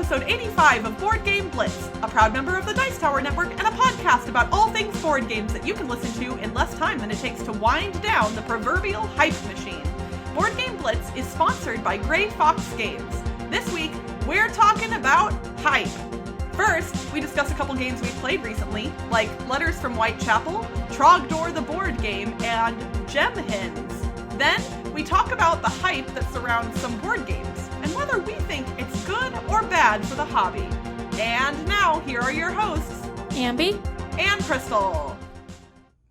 episode 85 of Board Game Blitz, a proud member of the Dice Tower Network and a podcast about all things board games that you can listen to in less time than it takes to wind down the proverbial hype machine. Board Game Blitz is sponsored by Grey Fox Games. This week, we're talking about hype. First, we discuss a couple games we've played recently, like Letters from Whitechapel, Trogdor the board game, and Gem Hens. Then, we talk about the hype that surrounds some board games, and whether we think it's good or bad for the hobby. And now, here are your hosts, Ambie and Crystal.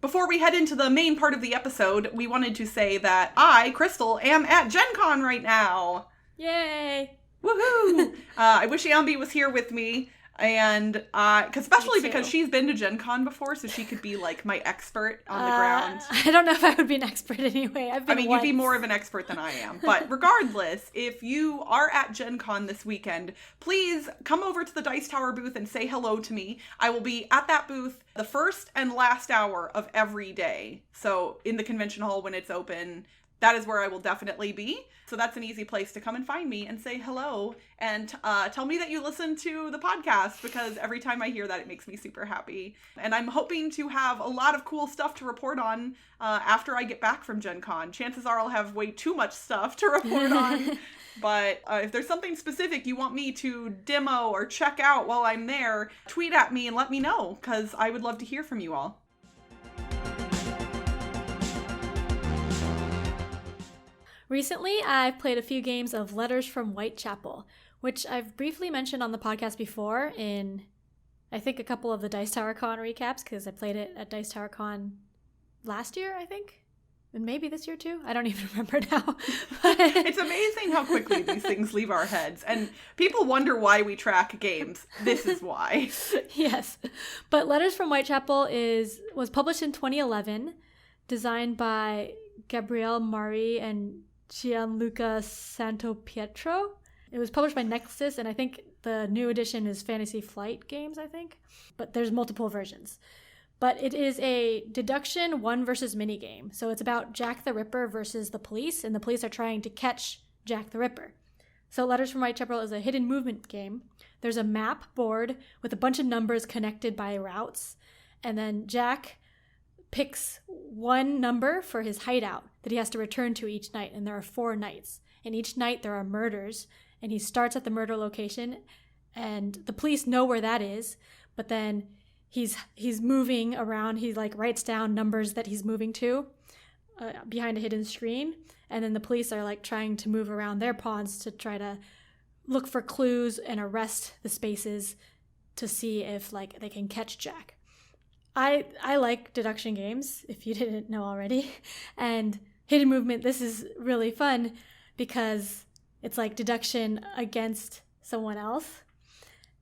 Before we head into the main part of the episode, we wanted to say that I, Crystal, am at Gen Con right now. Yay! Woohoo! I wish Ambie was here with me. And, especially because she's been to Gen Con before, so she could be, like, my expert on the ground. I don't know if I would be an expert anyway. You'd be more of an expert than I am. But regardless, if you are at Gen Con this weekend, please come over to the Dice Tower booth and say hello to me. I will be at that booth the first and last hour of every day. So, in the convention hall when it's open, that is where I will definitely be. So that's an easy place to come and find me and say hello and tell me that you listen to the podcast, because every time I hear that, it makes me super happy. And I'm hoping to have a lot of cool stuff to report on after I get back from Gen Con. Chances are I'll have way too much stuff to report on. But if there's something specific you want me to demo or check out while I'm there, tweet at me and let me know, because I would love to hear from you all. Recently, I've played a few games of Letters from Whitechapel, which I've briefly mentioned on the podcast before in, I think, a couple of the Dice Tower Con recaps, because I played it at Dice Tower Con last year, I think. And maybe this year too. I don't even remember now. It's amazing how quickly these things leave our heads. And people wonder why we track games. This is why. Yes. But Letters from Whitechapel was published in 2011, designed by Gabriele Mari and Gianluca Santopietro. It was published by Nexus, and I think the new edition is Fantasy Flight Games, I think. But there's multiple versions. But it is a deduction one versus mini game. So it's about Jack the Ripper versus the police, and the police are trying to catch Jack the Ripper. So Letters from Whitechapel is a hidden movement game. There's a map board with a bunch of numbers connected by routes, and then Jack picks one number for his hideout that he has to return to each night, and there are 4 nights. And each night there are murders, and he starts at the murder location, and the police know where that is, but then he's moving around. He writes down numbers that he's moving to behind a hidden screen, and then the police are trying to move around their pawns to try to look for clues and arrest the spaces to see if they can catch Jack. I like deduction games, if you didn't know already, and hidden movement, this is really fun because it's like deduction against someone else.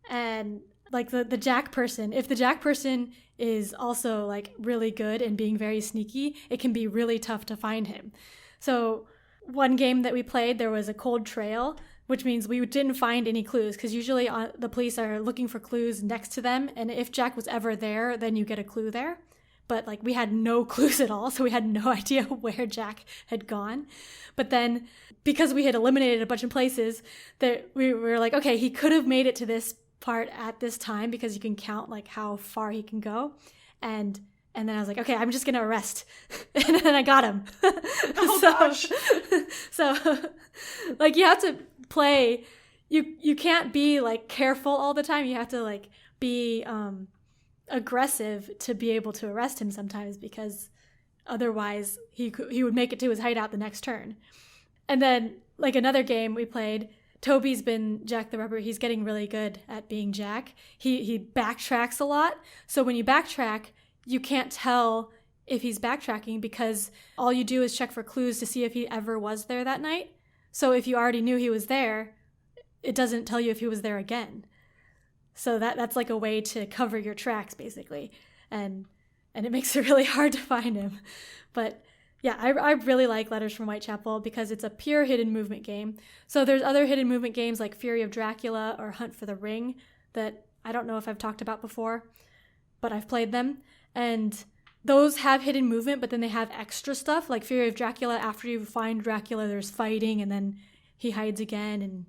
And the Jack person, if the Jack person is also really good and being very sneaky, it can be really tough to find him. So one game that we played, there was a cold trail, which means we didn't find any clues, because usually the police are looking for clues next to them, and if Jack was ever there, then you get a clue there. But we had no clues at all, so we had no idea where Jack had gone. But then, because we had eliminated a bunch of places, that we were okay, he could have made it to this part at this time, because you can count how far he can go. And then I was okay, I'm just gonna arrest. And then I got him. Oh gosh. So you have to play, you can't be careful all the time. You have to be aggressive to be able to arrest him sometimes, because otherwise he would make it to his hideout the next turn. And then another game we played, Toby's been Jack the Ripper. He's getting really good at being Jack. He backtracks a lot. So when you backtrack, you can't tell if he's backtracking, because all you do is check for clues to see if he ever was there that night. So if you already knew he was there, it doesn't tell you if he was there again. So that's a way to cover your tracks, basically. And it makes it really hard to find him. But yeah, I really like Letters from Whitechapel because it's a pure hidden movement game. So there's other hidden movement games like Fury of Dracula or Hunt for the Ring that I don't know if I've talked about before, but I've played them. And those have hidden movement, but then they have extra stuff. Like Fury of Dracula, after you find Dracula, there's fighting, and then he hides again, and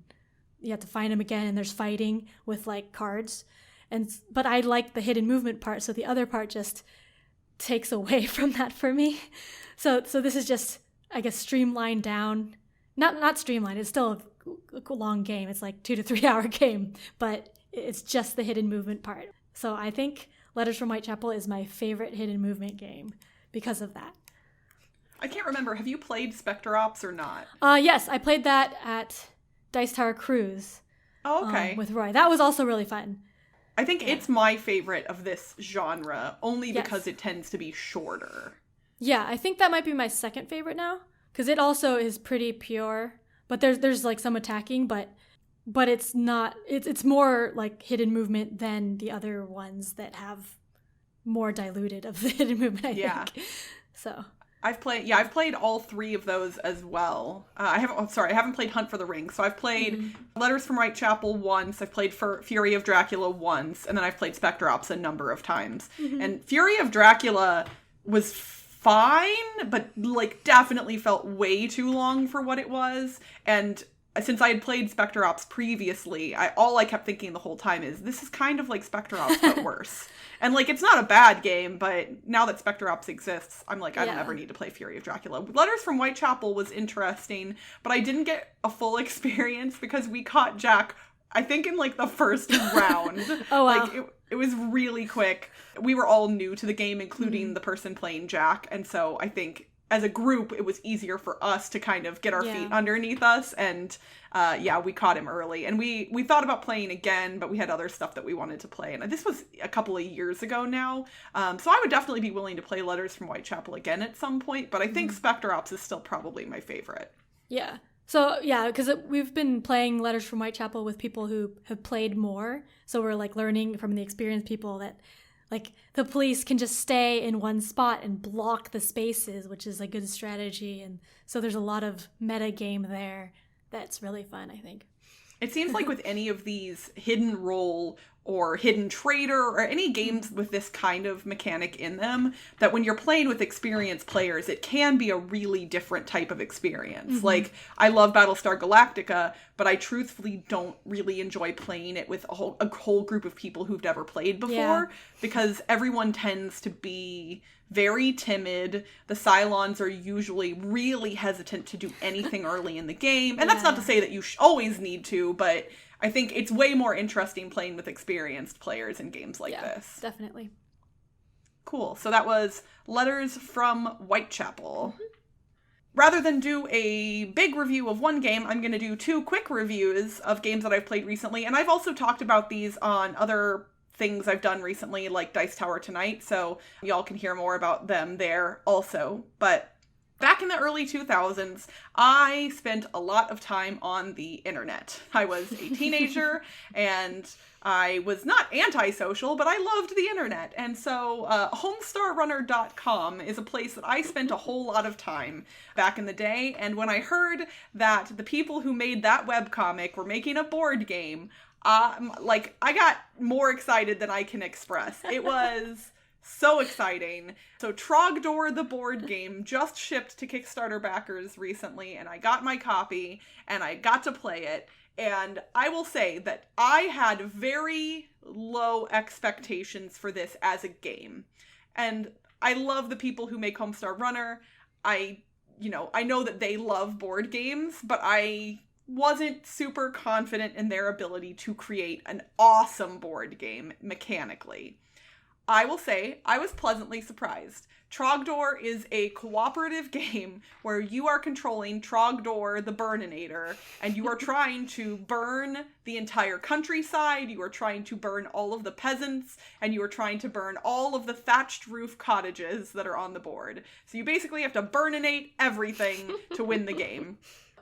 you have to find them again, and there's fighting with like cards. But I like the hidden movement part, so the other part just takes away from that for me. So this is just, I guess, streamlined down. Not streamlined. It's still a long game. It's like 2 to 3 hour game, but it's just the hidden movement part. So I think Letters from Whitechapel is my favorite hidden movement game because of that. I can't remember. Have you played Specter Ops or not? Yes, I played that at Dice Tower Cruise. Oh, okay. With Roy. That was also really fun. I think it's my favorite of this genre, only because it tends to be shorter. Yeah, I think that might be my second favorite now, because it also is pretty pure. But there's like some attacking, but it's not. It's more like hidden movement than the other ones that have more diluted of the hidden movement. I think. So. I've played all 3 of those as well. I haven't played Hunt for the Ring. So I've played Letters from Whitechapel once. I've played Fury of Dracula once, and then I've played Specter Ops a number of times. And Fury of Dracula was fine, but like definitely felt way too long for what it was. And since I had played Specter Ops previously, all I kept thinking the whole time is, this is kind of like Specter Ops, but worse. And, like, it's not a bad game, but now that Specter Ops exists, I'm like, I don't ever need to play Fury of Dracula. Letters from Whitechapel was interesting, but I didn't get a full experience because we caught Jack, I think, in, like, the first round. Oh, wow. Like, it was really quick. We were all new to the game, including the person playing Jack, and so I think as a group, it was easier for us to kind of get our feet underneath us, and we caught him early. And we thought about playing again, but we had other stuff that we wanted to play. And this was a couple of years ago now, so I would definitely be willing to play Letters from Whitechapel again at some point, but I think Specter Ops is still probably my favorite. Yeah. So, yeah, because we've been playing Letters from Whitechapel with people who have played more, so we're, like, learning from the experienced people that, like, the police can just stay in one spot and block the spaces, which is a good strategy. And so there's a lot of meta game there that's really fun, I think. It seems like with any of these hidden role or hidden traitor or any games with this kind of mechanic in them, that when you're playing with experienced players, it can be a really different type of experience. Like, I love Battlestar Galactica, but I truthfully don't really enjoy playing it with a whole group of people who've never played before, because everyone tends to be very timid. The Cylons are usually really hesitant to do anything early in the game. And that's not to say that you always need to, but I think it's way more interesting playing with experienced players in games like this. Definitely. Cool. So that was Letters from Whitechapel. Rather than do a big review of one game, I'm going to do 2 quick reviews of games that I've played recently. And I've also talked about these on other things I've done recently, like Dice Tower Tonight, so y'all can hear more about them there also. But back in the early 2000s, I spent a lot of time on the internet. I was a teenager, and I was not antisocial, but I loved the internet. And so homestarrunner.com is a place that I spent a whole lot of time back in the day. And when I heard that the people who made that webcomic were making a board game, I got more excited than I can express. It was so exciting. So Trogdor, the board game, just shipped to Kickstarter backers recently, and I got my copy, and I got to play it. And I will say that I had very low expectations for this as a game. And I love the people who make Homestar Runner. I know that they love board games, but I wasn't super confident in their ability to create an awesome board game mechanically. I will say I was pleasantly surprised. Trogdor is a cooperative game where you are controlling Trogdor the Burninator, and you are trying to burn the entire countryside, you are trying to burn all of the peasants, and you are trying to burn all of the thatched roof cottages that are on the board. So you basically have to burninate everything to win the game.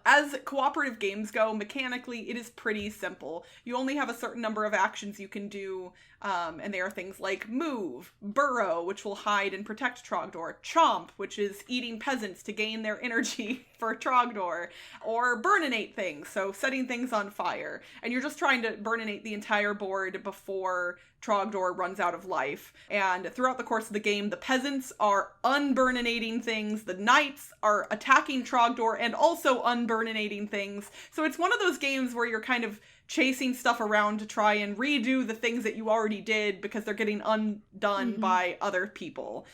As cooperative games go, mechanically, it is pretty simple. You only have a certain number of actions you can do, and they are things like move, burrow, which will hide and protect Trogdor, chomp, which is eating peasants to gain their energy for Trogdor, or burninate things, so setting things on fire. And you're just trying to burninate the entire board before Trogdor runs out of life. And throughout the course of the game, the peasants are unburninating things, the knights are attacking Trogdor and also unburninating things. So it's one of those games where you're kind of chasing stuff around to try and redo the things that you already did because they're getting undone by other people,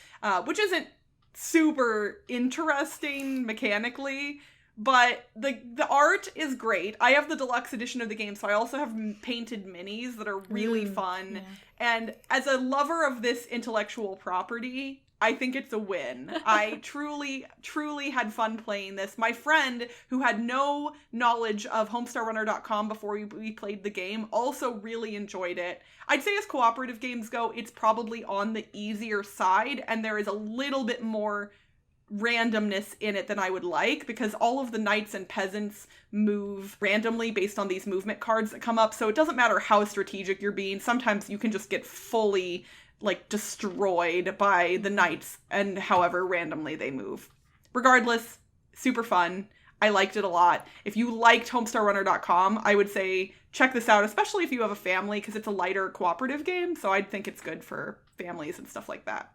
which isn't super interesting mechanically, but the art is great. I have the deluxe edition of the game, so I also have painted minis that are really fun. Yeah. And as a lover of this intellectual property, I think it's a win. I truly, truly had fun playing this. My friend, who had no knowledge of homestarrunner.com before we played the game, also really enjoyed it. I'd say as cooperative games go, it's probably on the easier side, and there is a little bit more randomness in it than I would like, because all of the knights and peasants move randomly based on these movement cards that come up, so it doesn't matter how strategic you're being. Sometimes you can just get fully destroyed by the knights and however randomly they move. Regardless, super fun. I liked it a lot. If you liked homestarrunner.com, I would say check this out, especially if you have a family, because it's a lighter cooperative game, so I'd think it's good for families and stuff like that.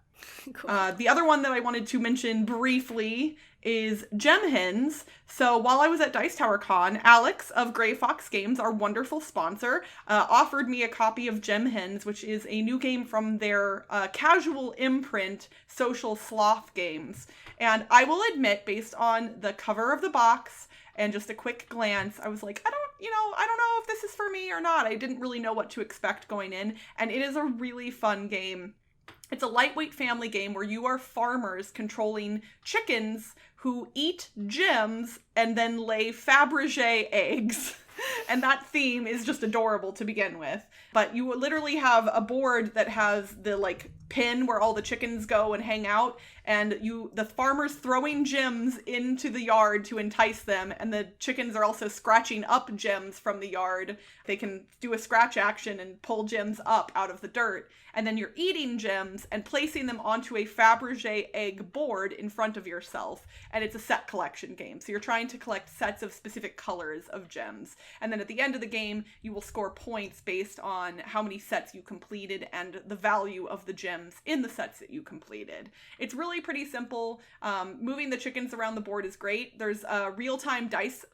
Cool. The other one that I wanted to mention briefly is Gem Hens. So while I was at Dice Tower Con, Alex of Grey Fox Games, our wonderful sponsor, offered me a copy of Gem Hens, which is a new game from their casual imprint, Social Sloth Games. And I will admit, based on the cover of the box and just a quick glance, I was like, I don't know if this is for me or not. I didn't really know what to expect going in, and it is a really fun game. It's a lightweight family game where you are farmers controlling chickens who eat gems and then lay Fabergé eggs. And that theme is just adorable to begin with. But you literally have a board that has the pin where all the chickens go and hang out, and the farmers throwing gems into the yard to entice them, and the chickens are also scratching up gems from the yard. They can do a scratch action and pull gems up out of the dirt, and then you're eating gems and placing them onto a Fabergé egg board in front of yourself, and it's a set collection game. So you're trying to collect sets of specific colors of gems, and then at the end of the game, you will score points based on how many sets you completed and the value of the gems in the sets that you completed. It's really pretty simple. Moving the chickens around the board is great. There's real-time dice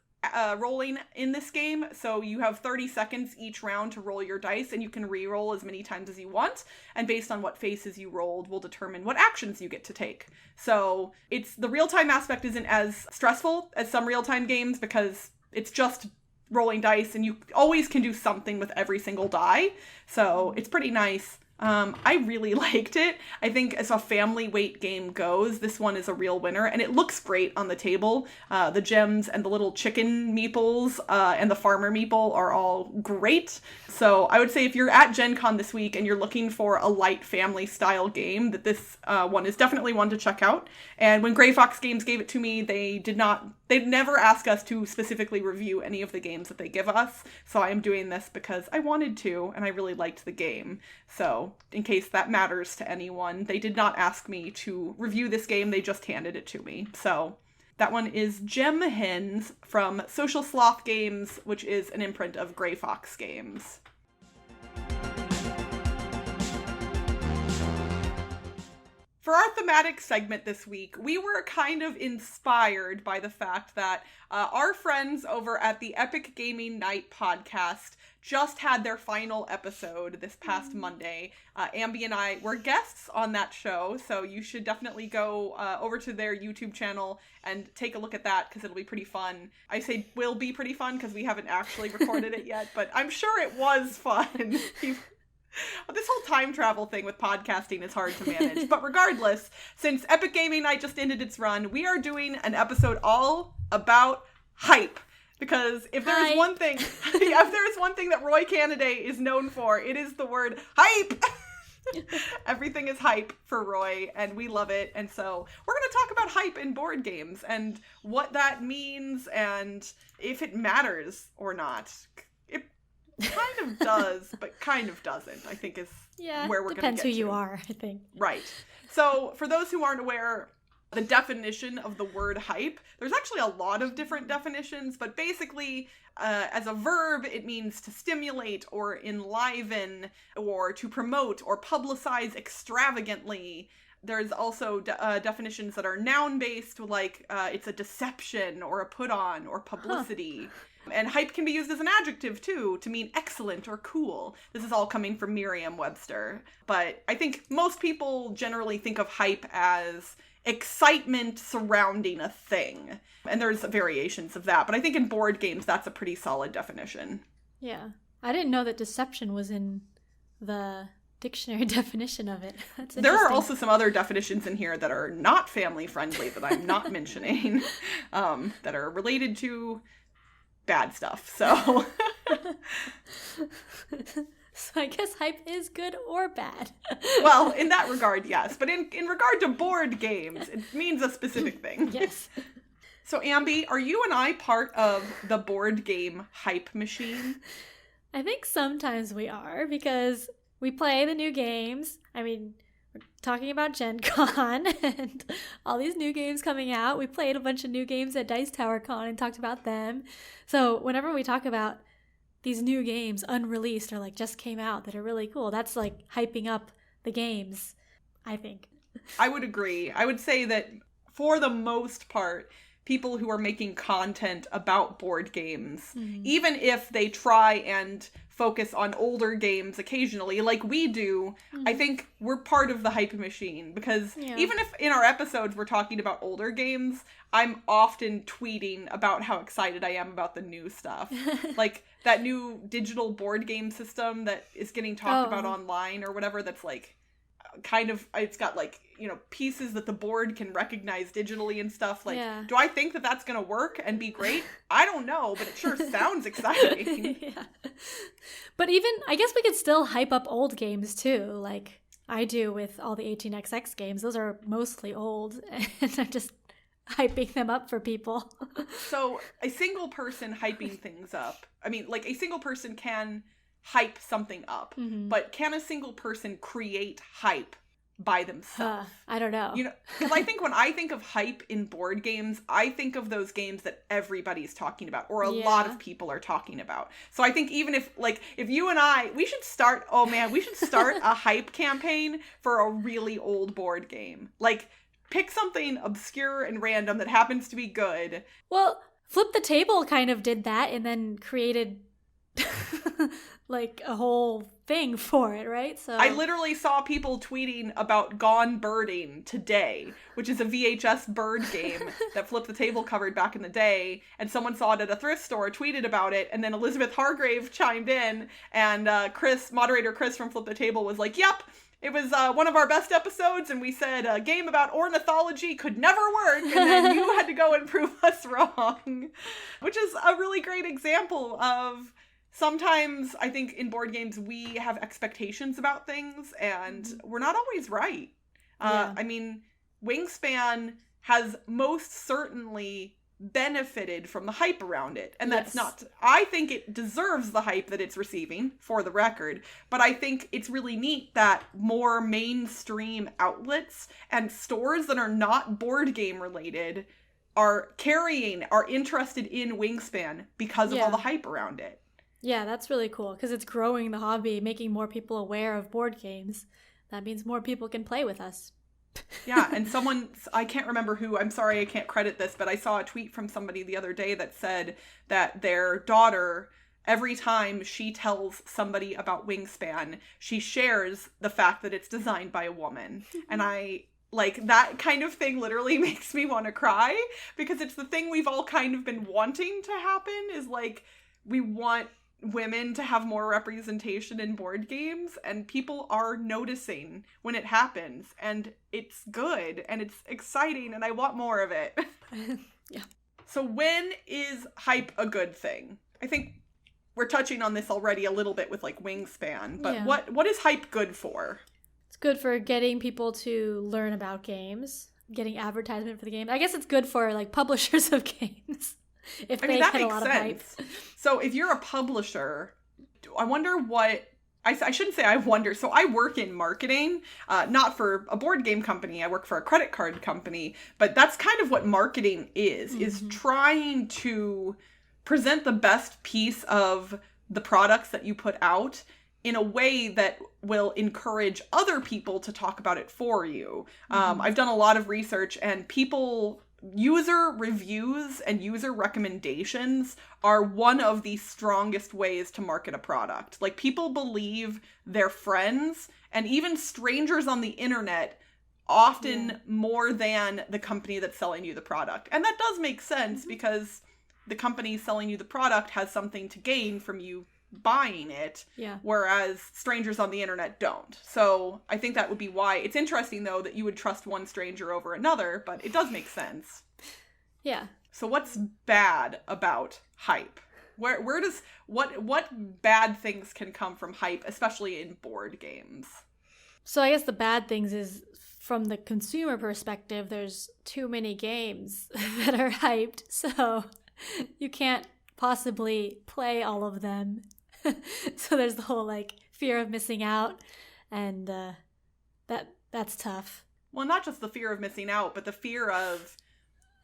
rolling in this game, so you have 30 seconds each round to roll your dice, and you can re-roll as many times as you want, and based on what faces you rolled will determine what actions you get to take. So the real-time aspect isn't as stressful as some real-time games, because it's just rolling dice, and you always can do something with every single die, so it's pretty nice. I really liked it. I think as a family weight game goes, this one is a real winner, and it looks great on the table. The gems and the little chicken meeples and the farmer meeple are all great. So I would say if you're at Gen Con this week and you're looking for a light family style game, that this one is definitely one to check out. And when Grey Fox Games gave it to me, they'd never ask us to specifically review any of the games that they give us. So I am doing this because I wanted to, and I really liked the game. So in case that matters to anyone, they did not ask me to review this game, they just handed it to me. So that one is Gem Hens from Social Sloth Games, which is an imprint of Grey Fox Games. For our thematic segment this week, we were kind of inspired by the fact that our friends over at the Epic Gaming Night podcast just had their final episode this past Monday. Ambie and I were guests on that show, so you should definitely go over to their YouTube channel and take a look at that, because it'll be pretty fun. I say will be pretty fun because we haven't actually recorded it yet, but I'm sure it was fun. This whole time travel thing with podcasting is hard to manage. But regardless, since Epic Gaming Night just ended its run, we are doing an episode all about hype. Because if there is one thing, that Roy Cannaday is known for, it is the word hype. Everything is hype for Roy, and we love it. And so we're going to talk about hype in board games and what that means and if it matters or not. It kind of does, but kind of doesn't, I think is where we're going to get to. Depends who you are, I think. Right. So for those who aren't aware, the definition of the word hype. There's actually a lot of different definitions, but basically, as a verb, it means to stimulate or enliven or to promote or publicize extravagantly. There's also definitions that are noun-based, like it's a deception or a put-on or publicity. And hype can be used as an adjective, too, to mean excellent or cool. This is all coming from Merriam-Webster. But I think most people generally think of hype as excitement surrounding a thing. And there's variations of that. But I think in board games, that's a pretty solid definition. Yeah. I didn't know that deception was in the dictionary definition of it. That's interesting. There are also some other definitions in here that are not family-friendly that I'm not mentioning, that are related to bad stuff. So... So I guess hype is good or bad. Well, in that regard, yes. But in regard to board games, it means a specific thing. Yes. So, Ambie, are you and I part of the board game hype machine? I think sometimes we are, because we play the new games. I mean, we're talking about Gen Con and all these new games coming out. We played a bunch of new games at Dice Tower Con and talked about them. So whenever we talk about these new games unreleased or like just came out that are really cool, that's like hyping up the games, I think. I would agree. I would say that for the most part, people who are making content about board games, even if they try and focus on older games occasionally, like we do, I think we're part of the hype machine, because even if in our episodes we're talking about older games, I'm often tweeting about how excited I am about the new stuff. Like that new digital board game system that is getting talked about online or whatever, that's like kind of, it's got like, you know, pieces that the board can recognize digitally and stuff. Like, do I think that that's going to work and be great? I don't know, but it sure sounds exciting. Yeah. But even, I guess we could still hype up old games too, like I do with all the 18XX games. Those are mostly old, and I'm just hyping them up for people. So a single person hyping things up, I mean, like a single person can hype something up, but can a single person create hype by themselves? I don't know. You know, because I think when I think of hype in board games, I think of those games that everybody's talking about, or a lot of people are talking about. So I think even if, like, if you and I, we should start a hype campaign for a really old board game. Like, pick something obscure and random that happens to be good. Well, Flip the Table kind of did that and then created like a whole thing for it, right? So I literally saw people tweeting about Gone Birding today, which is a VHS bird game that Flip the Table covered back in the day, and someone saw it at a thrift store, tweeted about it, and then Elizabeth Hargrave chimed in, and moderator Chris from Flip the Table was like, yep, it was one of our best episodes, and we said a game about ornithology could never work, and then you had to go and prove us wrong, which is a really great example of sometimes I think in board games we have expectations about things, and we're not always right. I mean, Wingspan has most certainly benefited from the hype around it, and that's not, I think it deserves the hype that it's receiving, for the record, but I think it's really neat that more mainstream outlets and stores that are not board game related are interested in Wingspan because of all the hype around it. Yeah, that's really cool, because it's growing the hobby, making more people aware of board games. That means more people can play with us. Yeah, and someone, I can't remember who, I'm sorry I can't credit this, but I saw a tweet from somebody the other day that said that their daughter, every time she tells somebody about Wingspan, she shares the fact that it's designed by a woman. And like, that kind of thing literally makes me want to cry, because it's the thing we've all kind of been wanting to happen, is like, we want women to have more representation in board games, and people are noticing when it happens, and it's good and it's exciting, and I want more of it. Yeah. So when is hype a good thing? I think we're touching on this already a little bit with like Wingspan, but what is hype good for? It's good for getting people to learn about games, getting advertisement for the game. I guess it's good for like publishers of games. If they get a lot of hype. So if you're a publisher, I wonder what I shouldn't say I wonder. So I work in marketing, not for a board game company. I work for a credit card company. But that's kind of what marketing is trying to present the best piece of the products that you put out in a way that will encourage other people to talk about it for you. I've done a lot of research, and user reviews and user recommendations are one of the strongest ways to market a product. Like, people believe their friends and even strangers on the internet often more than the company that's selling you the product. And that does make sense because the company selling you the product has something to gain from you buying it, whereas strangers on the internet don't. So I think that would be why. It's interesting, though, that you would trust one stranger over another, but it does make sense. Yeah. So what's bad about hype? Where does what bad things can come from hype, especially in board games? So I guess the bad things is, from the consumer perspective, there's too many games that are hyped, so you can't possibly play all of them. So there's the whole like fear of missing out, and that's tough. Well, not just the fear of missing out, but the fear of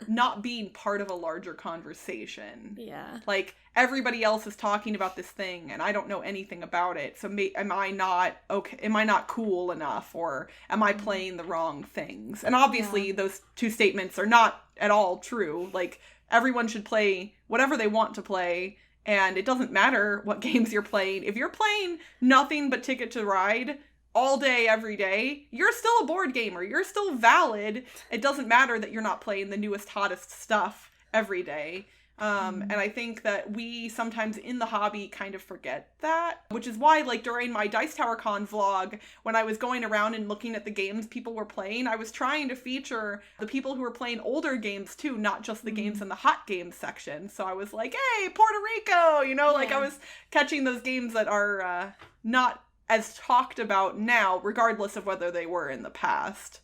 not being part of a larger conversation. Yeah. Like, everybody else is talking about this thing and I don't know anything about it. So am I not cool enough, or am I playing the wrong things? And obviously those two statements are not at all true. Like, everyone should play whatever they want to play, and it doesn't matter what games you're playing. If you're playing nothing but Ticket to Ride all day, every day, you're still a board gamer. You're still valid. It doesn't matter that you're not playing the newest, hottest stuff every day. And I think that we sometimes in the hobby kind of forget that, which is why, like, during my Dice Tower Con vlog, when I was going around and looking at the games people were playing, I was trying to feature the people who were playing older games too, not just the games in the hot games section. So I was like, hey, Puerto Rico, like I was catching those games that are not as talked about now, regardless of whether they were in the past.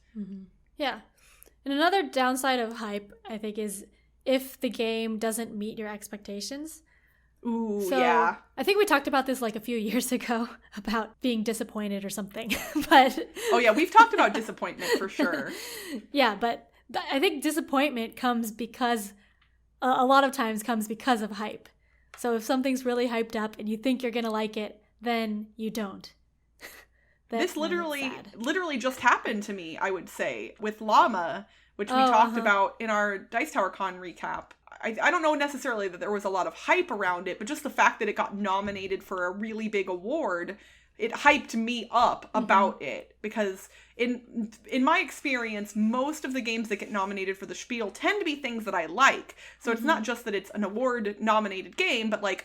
Yeah. And another downside of hype, I think, is if the game doesn't meet your expectations. Ooh, so, yeah. I think we talked about this like a few years ago about being disappointed or something. But oh yeah, we've talked about disappointment for sure. Yeah, but I think disappointment comes because a lot of times comes because of hype. So if something's really hyped up and you think you're gonna like it, then you don't. This literally just happened to me, I would say, with LAMA, which we talked about in our Dice Tower Con recap. I don't know necessarily that there was a lot of hype around it, but just the fact that it got nominated for a really big award, it hyped me up about it. Because in my experience, most of the games that get nominated for the Spiel tend to be things that I like. So it's not just that it's an award-nominated game, but like,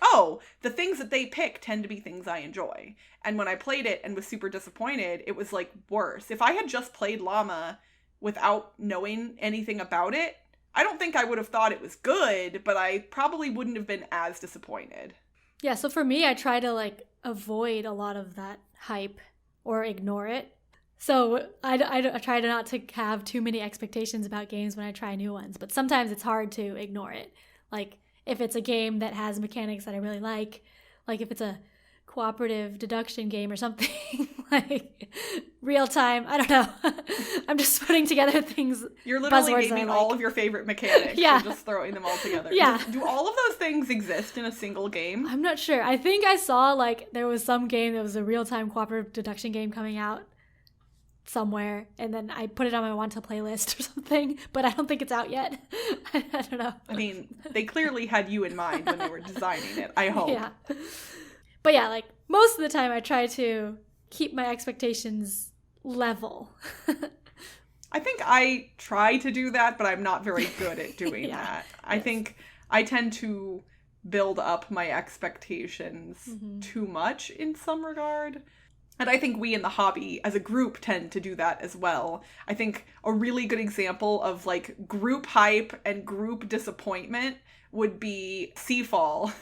the things that they pick tend to be things I enjoy. And when I played it and was super disappointed, it was like worse. If I had just played LAMA without knowing anything about it, I don't think I would have thought it was good, but I probably wouldn't have been as disappointed. Yeah, so for me, I try to like avoid a lot of that hype or ignore it. So I try to not to have too many expectations about games when I try new ones, but sometimes it's hard to ignore it. Like, if it's a game that has mechanics that I really like if it's a cooperative deduction game or something, like real time, I don't know. I'm just putting together things. You're literally naming all of your favorite mechanics. Yeah. And just throwing them all together. Yeah. Do all of those things exist in a single game? I'm not sure. I think I saw like there was some game that was a real-time cooperative deduction game coming out somewhere, and then I put it on my want to playlist or something, but I don't think it's out yet. I don't know. I mean, they clearly had you in mind when they were designing it, I hope. Yeah. But yeah, like most of the time I try to keep my expectations level. I think I try to do that, but I'm not very good at doing that. I think I tend to build up my expectations too much in some regard. And I think we in the hobby as a group tend to do that as well. I think a really good example of like group hype and group disappointment would be SeaFall,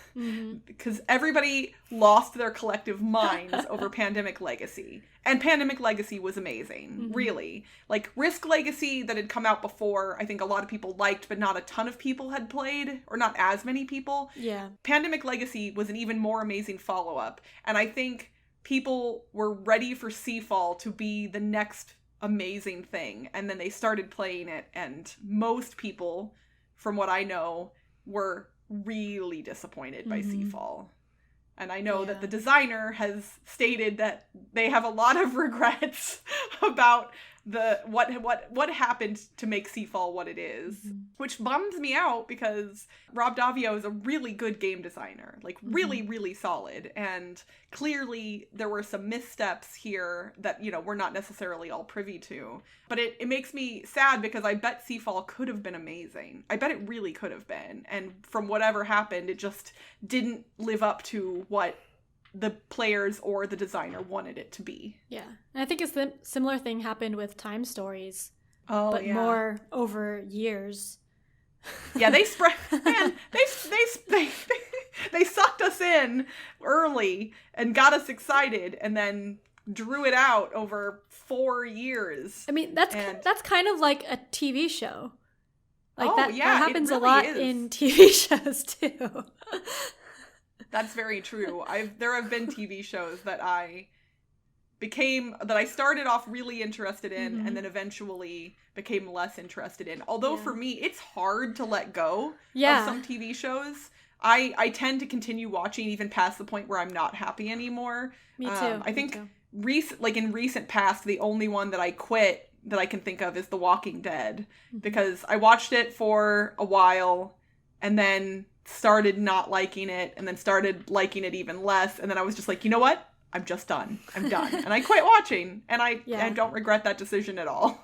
because everybody lost their collective minds over Pandemic Legacy. And Pandemic Legacy was amazing, really. Like, Risk Legacy that had come out before, I think a lot of people liked, but not a ton of people had played, or not as many people. Yeah. Pandemic Legacy was an even more amazing follow-up. And I think people were ready for SeaFall to be the next amazing thing, and then they started playing it, and most people, from what I know, were really disappointed by SeaFall. And I know that the designer has stated that they have a lot of regrets about what happened to make SeaFall what it is, which bums me out because Rob Daviau is a really good game designer, like really, really solid. And clearly there were some missteps here that, we're not necessarily all privy to. But it makes me sad because I bet SeaFall could have been amazing. I bet it really could have been. And from whatever happened, it just didn't live up to what the players or the designer wanted it to be. Yeah. And I think a similar thing happened with Time Stories. But more over years. Yeah, they spread, man, they sucked us in early and got us excited and then drew it out over 4 years. I mean, that's kind of like a TV show. Like that happens really a lot in TV shows too. That's very true. There have been TV shows that I started off really interested in and then eventually became less interested in. Although for me, it's hard to let go of some TV shows. I tend to continue watching even past the point where I'm not happy anymore. Me too. I think in recent past, the only one that I quit that I can think of is The Walking Dead, because I watched it for a while and then started not liking it and then started liking it even less. And then I was just like, you know what? I'm just done. I'm done. And I quit watching, and I don't regret that decision at all.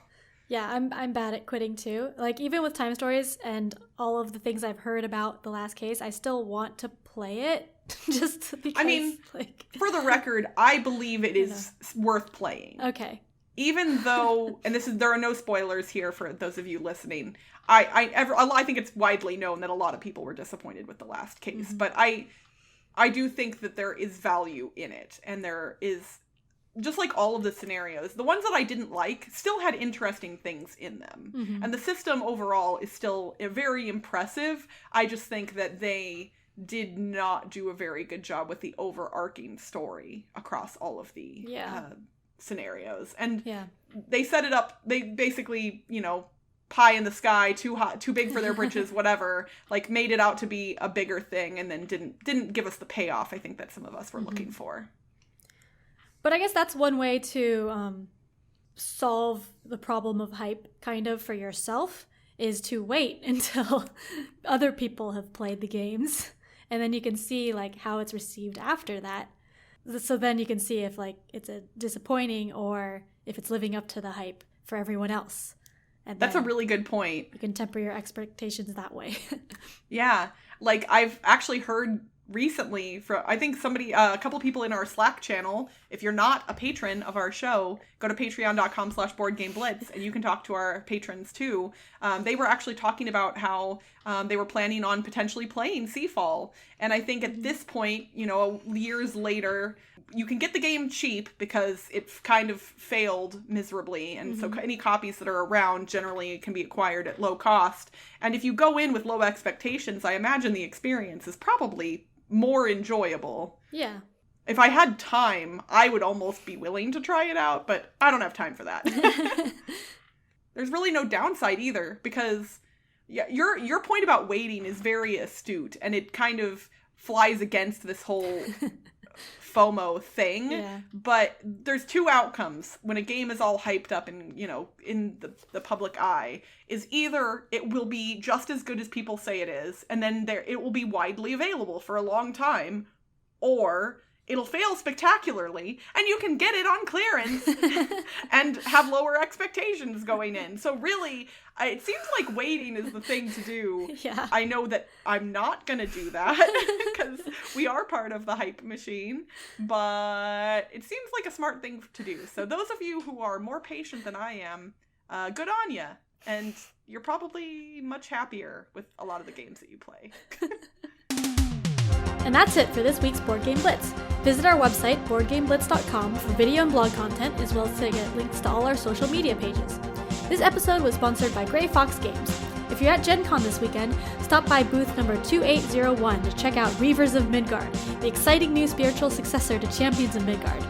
Yeah, I'm bad at quitting too. Like, even with Time Stories and all of the things I've heard about The Last Case, I still want to play it just because, I mean, for the record, I believe it is worth playing. Okay. Even though, and there are no spoilers here for those of you listening, I think it's widely known that a lot of people were disappointed with The Last Case, but I do think that there is value in it, and there is, just like all of the scenarios, the ones that I didn't like still had interesting things in them. And the system overall is still very impressive. I just think that they did not do a very good job with the overarching story across all of the scenarios. And they set it up, they basically, pie in the sky, too hot, too big for their britches, whatever, like made it out to be a bigger thing and then didn't give us the payoff I think that some of us were looking for. But I guess that's one way to solve the problem of hype kind of for yourself, is to wait until other people have played the games, and then you can see like how it's received after that. So then you can see if like it's a disappointing or if it's living up to the hype for everyone else. And that's a really good point. You can temper your expectations that way. Yeah. Like, I've actually heard recently from, I think a couple people in our Slack channel, if you're not a patron of our show, go to patreon.com/boardgameblitz and you can talk to our patrons too. They were actually talking about how they were planning on potentially playing SeaFall. And I think at this point, years later, you can get the game cheap because it's kind of failed miserably. And so any copies that are around generally can be acquired at low cost. And if you go in with low expectations, I imagine the experience is probably more enjoyable. Yeah. If I had time, I would almost be willing to try it out, but I don't have time for that. There's really no downside either, because your point about waiting is very astute, and it kind of flies against this whole FOMO thing. Yeah. But there's two outcomes when a game is all hyped up and, in the public eye, is either it will be just as good as people say it is, and then it will be widely available for a long time, or it'll fail spectacularly, and you can get it on clearance and have lower expectations going in. So really, it seems like waiting is the thing to do. Yeah. I know that I'm not going to do that because we are part of the hype machine, but it seems like a smart thing to do. So those of you who are more patient than I am, good on ya. And you're probably much happier with a lot of the games that you play. And that's it for this week's Board Game Blitz. Visit our website, boardgameblitz.com, for video and blog content, as well as to get links to all our social media pages. This episode was sponsored by Grey Fox Games. If If you're at Gen Con this weekend, stop by booth number 2801 to check out Reavers of Midgard, the exciting new spiritual successor to Champions of Midgard.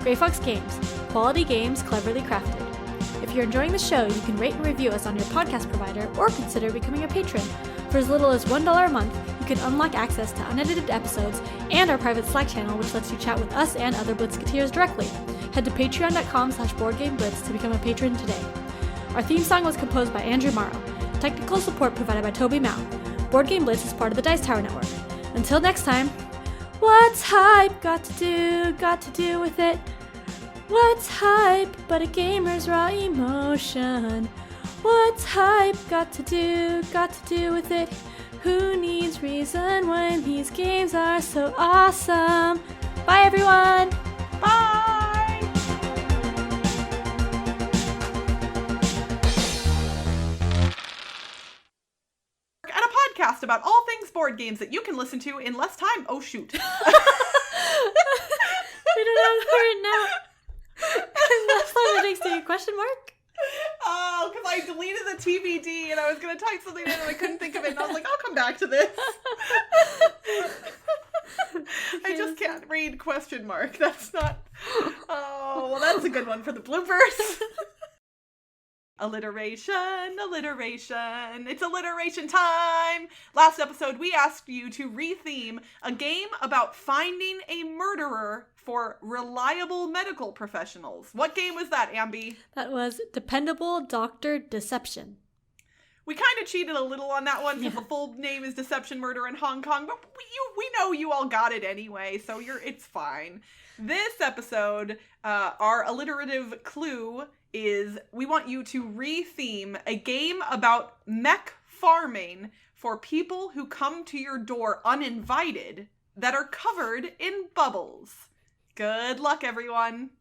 Grey Fox Games, quality games cleverly crafted. If you're enjoying the show, you can rate and review us on your podcast provider or consider becoming a patron. For as little as $1 a month, you can unlock access to unedited episodes and our private Slack channel, which lets you chat with us and other Blitzketeers directly. Head to patreon.com/boardgameblitz to become a patron today. Our theme song was composed by Andrew Morrow. Technical support provided by Toby Mao. Board Game Blitz is part of the Dice Tower Network. Until next time, what's hype got to do with it? What's hype but a gamer's raw emotion? What's hype got to do with it? Who needs reason when these games are so awesome? Bye everyone! Bye! And a podcast about all things board games that you can listen to in less time. Oh shoot. We don't have the word now. Last time it makes a question mark? Oh, because I deleted the TBD and I was going to type something in and I couldn't think of it and I was like, I'll come back to this. I just can't read question mark. That's not... Oh, well, that's a good one for the bloopers. Alliteration. It's alliteration time. Last episode, we asked you to retheme a game about finding a murderer for reliable medical professionals. What game was that, Ambie? That was Dependable Doctor Deception. We kind of cheated a little on that one because the full name is Deception Murder in Hong Kong, but we know you all got it anyway, so it's fine. This episode, our alliterative clue is we want you to retheme a game about mech farming for people who come to your door uninvited that are covered in bubbles. Good luck, everyone.